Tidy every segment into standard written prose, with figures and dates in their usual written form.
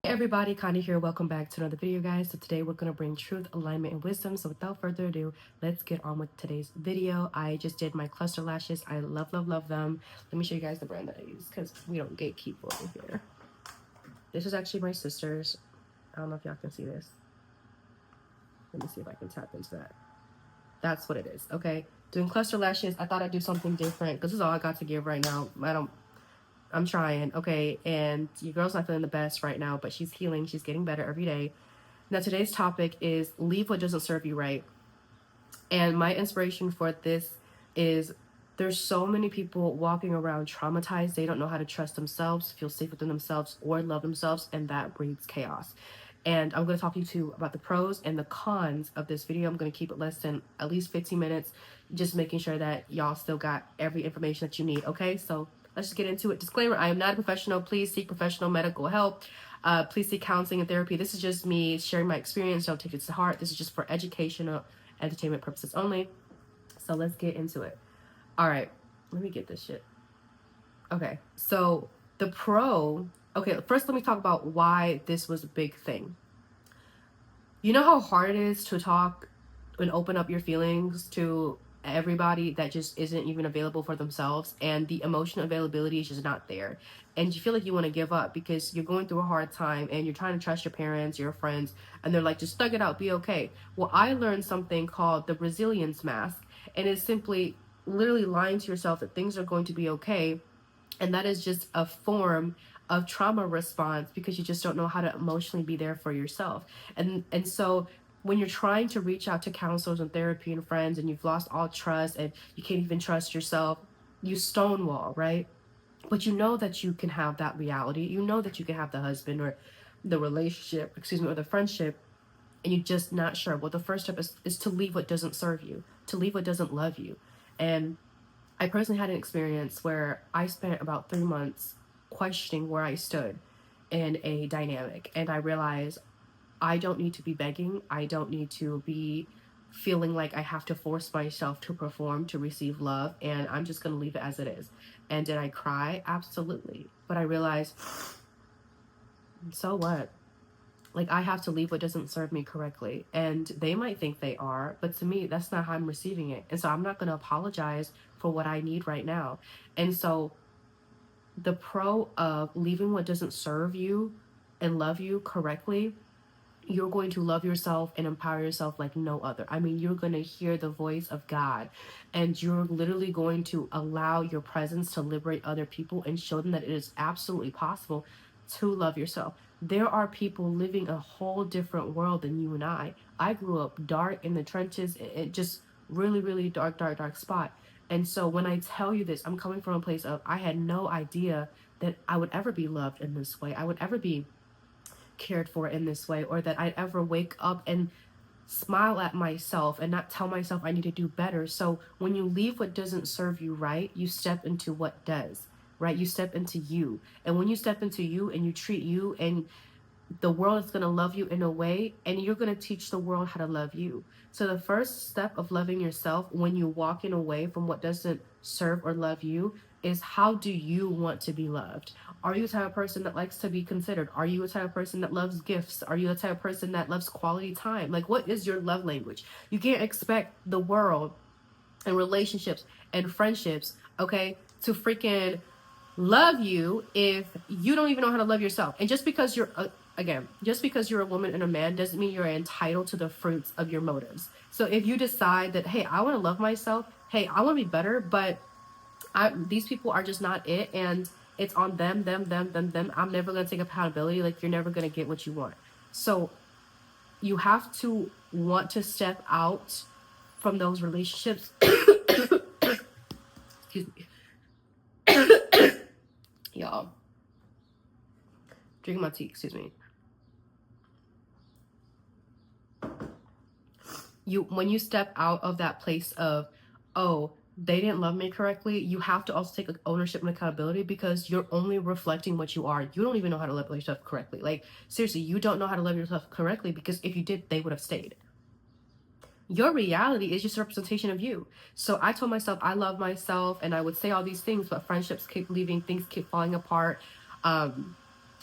Hey everybody, Connie here. Welcome back to another video, guys. So today we're going to bring truth, alignment, and wisdom. So without further ado, let's get on with today's video. I just did my cluster lashes. I love them. Let me show you guys the brand that I use because we don't gatekeep over here. This is actually my sister's. I don't know if y'all can see this. Let me see if I can tap into that. That's what it is, okay? Doing cluster lashes, I thought I'd do something different because this is all I got to give right now. I'm trying, okay? And your girl's not feeling the best right now, but she's healing. She's getting better every day. Now, today's topic is leave what doesn't serve you right. And my inspiration for this is there's so many people walking around traumatized. They don't know how to trust themselves, feel safe within themselves, or love themselves, and that breeds chaos. And I'm going to talk to you too about the pros and the cons of this video. I'm going to keep it less than at least 15 minutes, just making sure that y'all still got every information that you need, okay? So let's just get into it. Disclaimer, I am not a professional. Please seek professional medical help. Please seek counseling and therapy. This is just me sharing my experience. Don't take it to heart. This is just for educational, entertainment purposes only. So let's get into it. All right, let me get this shit. Okay, so the pro, okay, first let me talk about why this was a big thing. You know how hard it is to talk and open up your feelings to everybody that just isn't even available for themselves, and the emotional availability is just not there, and you feel like you want to give up because you're going through a hard time and you're trying to trust your parents, your friends, and they're like, just thug it out, be okay. Well, I learned something called the resilience mask, and it's simply literally lying to yourself that things are going to be okay, and that is just a form of trauma response because you just don't know how to emotionally be there for yourself. And so when you're trying to reach out to counselors and therapy and friends, and you've lost all trust and you can't even trust yourself, you stonewall, right? But you know that you can have that reality. You know that you can have the husband or the relationship, or the friendship, and you're just not sure. Well, the first step is to leave what doesn't serve you, to leave what doesn't love you. And I personally had an experience where I spent about 3 months questioning where I stood in a dynamic, and I realized I don't need to be begging. I don't need to be feeling like I have to force myself to perform to receive love, and I'm just going to leave it as it is. And did I cry? Absolutely. But I realized, so what? Like, I have to leave what doesn't serve me correctly. And they might think they are, but to me, that's not how I'm receiving it. And so I'm not going to apologize for what I need right now. And so the pro of leaving what doesn't serve you and love you correctly, you're going to love yourself and empower yourself like no other. I mean, you're going to hear the voice of God, and you're literally going to allow your presence to liberate other people and show them that it is absolutely possible to love yourself. There are people living a whole different world than you and I. I grew up dark in the trenches, it just really dark spot. And so when I tell you this, I'm coming from a place of I had no idea that I would ever be loved in this way. I would ever be cared for in this way, or that I'd ever wake up and smile at myself and not tell myself I need to do better. So when you leave what doesn't serve you right, you step into what does, right? You step into you. And when you step into you and you treat you, and the world is going to love you in a way, and you're going to teach the world how to love you. So the first step of loving yourself when you're walking away from what doesn't serve or love you is, how do you want to be loved? Are you the type of person that likes to be considered? Are you a type of person that loves gifts? Are you the type of person that loves quality time? Like, what is your love language? You can't expect the world and relationships and friendships, okay, to freaking love you if you don't even know how to love yourself. And just because you're just because you're a woman and a man doesn't mean you're entitled to the fruits of your motives. So if you decide that, hey, I want to love myself, hey, I want to be better, but these people are just not it, and it's on them, I'm never going to take accountability. Like, you're never going to get what you want. So you have to want to step out from those relationships. Excuse me. Y'all, drinking my tea, excuse me. When you step out of that place of, oh, they didn't love me correctly, you have to also take ownership and accountability, because you're only reflecting what you are. You don't even know how to love yourself correctly. Like, seriously, you don't know how to love yourself correctly, because if you did, they would have stayed. Your reality is just a representation of you. So I told myself I love myself, and I would say all these things, but friendships keep leaving, things keep falling apart.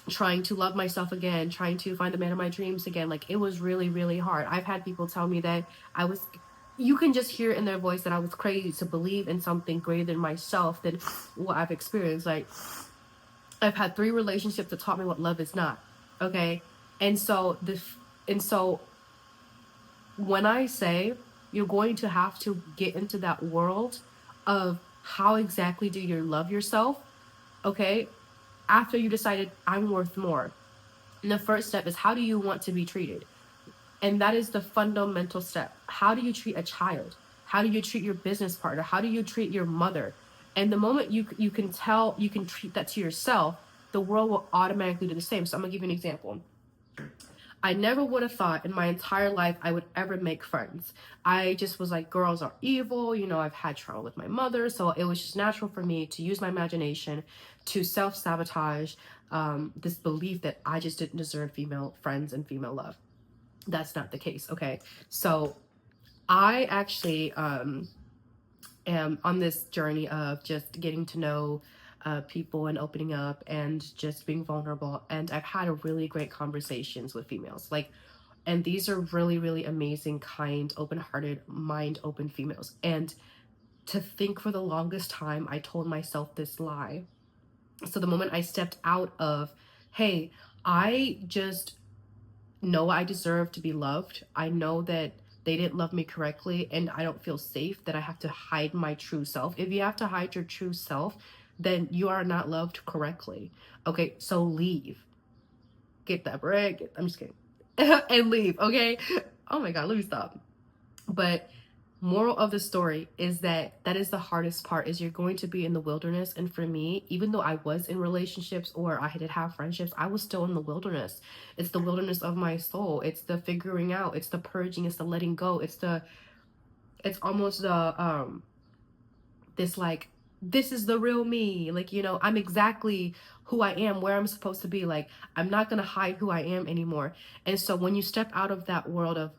trying to love myself again, trying to find the man of my dreams again. Like, it was really, really hard. I've had people tell me that you can just hear in their voice that I was crazy to believe in something greater than myself, than what I've experienced. Like, I've had 3 relationships that taught me what love is not. Okay. And so when I say you're going to have to get into that world of how exactly do you love yourself, okay, after you decided I'm worth more. And the first step is, how do you want to be treated? And that is the fundamental step. How do you treat a child? How do you treat your business partner? How do you treat your mother? And the moment you can treat that to yourself, the world will automatically do the same. So I'm gonna give you an example. I never would have thought in my entire life I would ever make friends. I just was like, girls are evil. You know, I've had trouble with my mother. So it was just natural for me to use my imagination to self-sabotage this belief that I just didn't deserve female friends and female love. That's not the case. Okay. So I actually am on this journey of just getting to know people and opening up and just being vulnerable. And I've had a really great conversations with females. Like, and these are really, really amazing, kind, open-hearted, mind-open females. And to think for the longest time, I told myself this lie. So the moment I stepped out of, hey, I just know I deserve to be loved. I know that they didn't love me correctly, and I don't feel safe that I have to hide my true self. If you have to hide your true self, then you are not loved correctly. Okay, so leave. Get that bread. I'm just kidding. And leave, okay? Oh my God, let me stop. But moral of the story is that is the hardest part, is you're going to be in the wilderness. And for me, even though I was in relationships or I did have friendships, I was still in the wilderness. It's the wilderness of my soul. It's the figuring out, it's the purging, it's the letting go, it's almost the this like, this is the real me. Like, you know, I'm exactly who I am, where I'm supposed to be. Like, I'm not gonna hide who I am anymore. And so when you step out of that world of,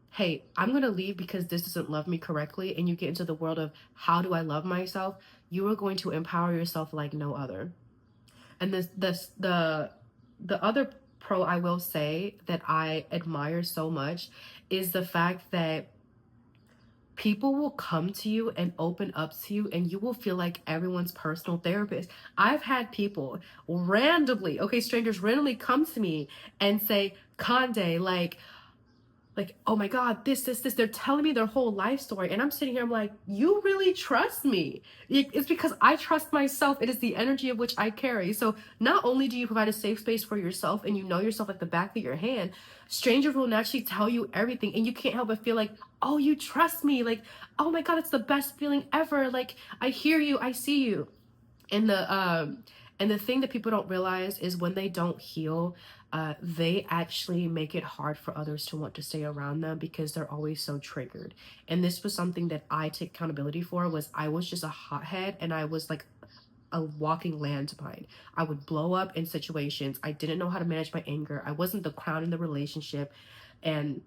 hey, I'm going to leave because this doesn't love me correctly, and you get into the world of, how do I love myself? You are going to empower yourself like no other. And the other pro I will say that I admire so much is the fact that people will come to you and open up to you, and you will feel like everyone's personal therapist. I've had people randomly, okay, strangers randomly come to me and say, Conde, like, oh my God, this. They're telling me their whole life story. And I'm sitting here, I'm like, you really trust me. It's because I trust myself. It is the energy of which I carry. So not only do you provide a safe space for yourself, and you know yourself like the back of your hand, strangers will naturally tell you everything. And you can't help but feel like, oh, you trust me. Like, oh my God, it's the best feeling ever. Like, I hear you, I see you. And the thing that people don't realize is, when they don't heal, they actually make it hard for others to want to stay around them, because they're always so triggered. And this was something that I take accountability for. Was I was just a hothead, and I was like a walking landmine. I would blow up in situations. I didn't know how to manage my anger. I wasn't the crown in the relationship. And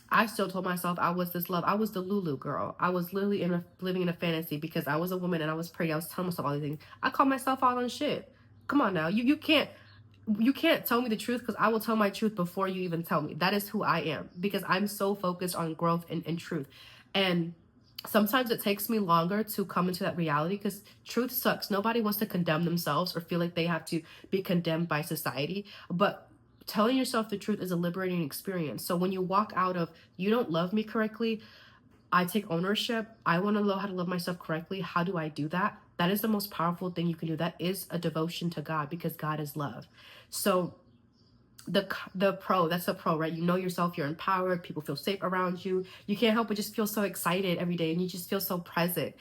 I still told myself I was this love. I was the Lulu girl. I was literally living in a fantasy because I was a woman and I was pretty. I was telling myself all these things. I call myself out on shit. Come on now. You can't tell me the truth, because I will tell my truth before you even tell me. That is who I am, because I'm so focused on growth and truth. And sometimes it takes me longer to come into that reality, because truth sucks. Nobody wants to condemn themselves or feel like they have to be condemned by society. But telling yourself the truth is a liberating experience. So when you walk out of, you don't love me correctly, I take ownership. I want to know how to love myself correctly. How do I do that? That is the most powerful thing you can do. That is a devotion to God, because God is love. So the pro, that's a pro, right? You know yourself, you're empowered, people feel safe around you. You can't help but just feel so excited every day, and you just feel so present.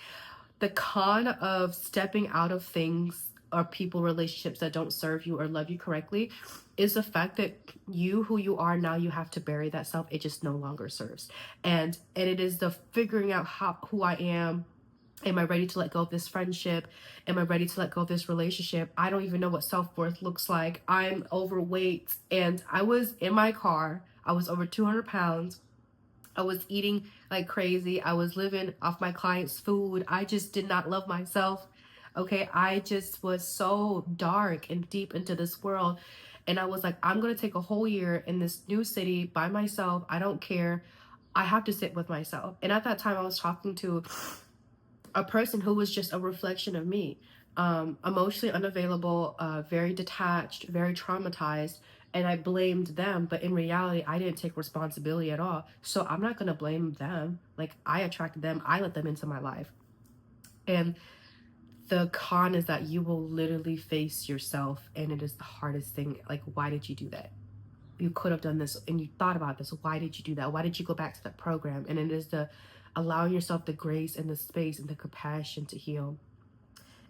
The con of stepping out of things or people, relationships that don't serve you or love you correctly, is the fact that you, who you are now, you have to bury that self. It just no longer serves. And it is the figuring out who I am. Am I ready to let go of this friendship? Am I ready to let go of this relationship? I don't even know what self-worth looks like. I'm overweight, and I was in my car. I was over 200 pounds. I was eating like crazy. I was living off my clients' food. I just did not love myself. Okay, I just was so dark and deep into this world. And I was like, I'm going to take a whole year in this new city by myself. I don't care. I have to sit with myself. And at that time, I was talking to a person who was just a reflection of me, emotionally unavailable, very detached, very traumatized. And I blamed them, but in reality, I didn't take responsibility at all. So I'm not going to blame them. Like, I attracted them, I let them into my life. And the con is that you will literally face yourself, and it is the hardest thing. Like, why did you do that? You could have done this, and you thought about this. Why did you do that? Why did you go back to that program? And it is the allowing yourself the grace and the space and the compassion to heal.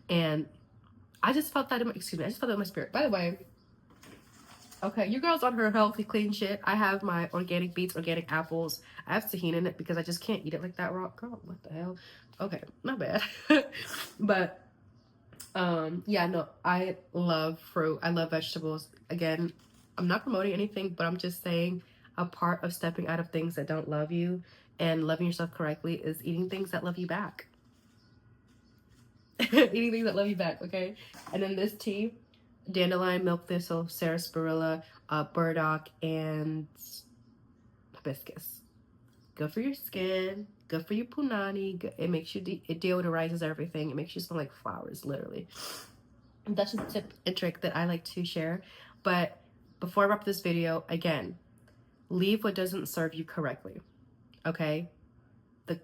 And I just felt that in my, excuse me, I just felt that in my spirit. By the way, okay, you girls on her healthy, clean shit. I have my organic beets, organic apples. I have tahini in it because I just can't eat it like that raw. Girl, what the hell? Okay, not bad. But yeah, no, I love fruit. I love vegetables. Again, I'm not promoting anything, but I'm just saying a part of stepping out of things that don't love you and loving yourself correctly is eating things that love you back. Eating things that love you back, okay? And then this tea, dandelion, milk thistle, sarsaparilla, burdock, and hibiscus. Good for your skin. Good for your punani. It makes you, it deodorizes everything. It makes you smell like flowers, literally. That's just a tip and trick that I like to share. But before I wrap this video, again, leave what doesn't serve you correctly. Okay? The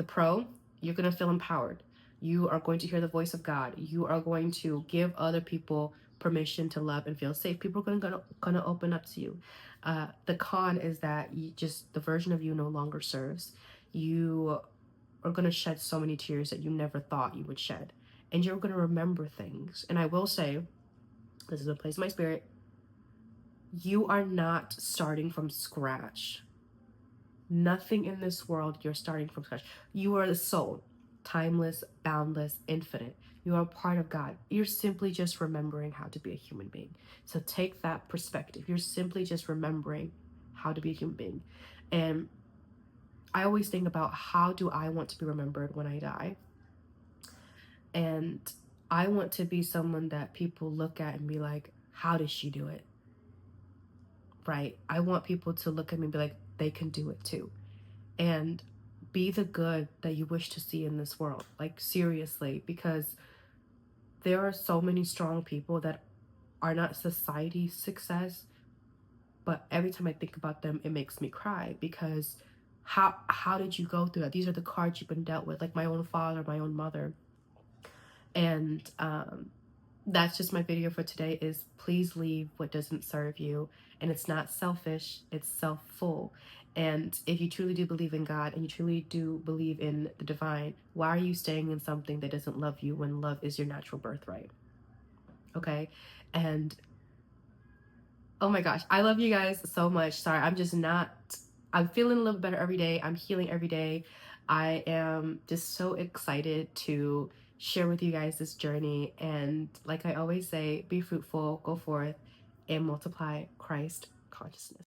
pro, you're going to feel empowered. You are going to hear the voice of God. You are going to give other people permission to love and feel safe. People are going to open up to you. The con is that you just, the version of you no longer serves. You are going to shed so many tears that you never thought you would shed. And you're going to remember things. And I will say, this is a place in my spirit, you are not starting from scratch. Nothing in this world you're starting from scratch. You are the soul, timeless, boundless, infinite. You are a part of God. You're simply just remembering how to be a human being. So take that perspective. You're simply just remembering how to be a human being. And I always think about, how do I want to be remembered when I die? And I want to be someone that people look at and be like, how did she do it? Right? I want people to look at me and be like, they can do it too. And be the good that you wish to see in this world. Like, seriously, because there are so many strong people that are not society's success, but every time I think about them, it makes me cry, because how did you go through that? These are the cards you've been dealt with, like my own father, my own mother. And that's just my video for today, is please leave what doesn't serve you. And it's not selfish, it's self-full. And if you truly do believe in God and you truly do believe in the divine, why are you staying in something that doesn't love you when love is your natural birthright? Okay? And oh my gosh, I love you guys so much. Sorry, I'm feeling a little better every day. I'm healing every day. I am just so excited to share with you guys this journey. And like I always say, be fruitful, go forth, and multiply Christ consciousness.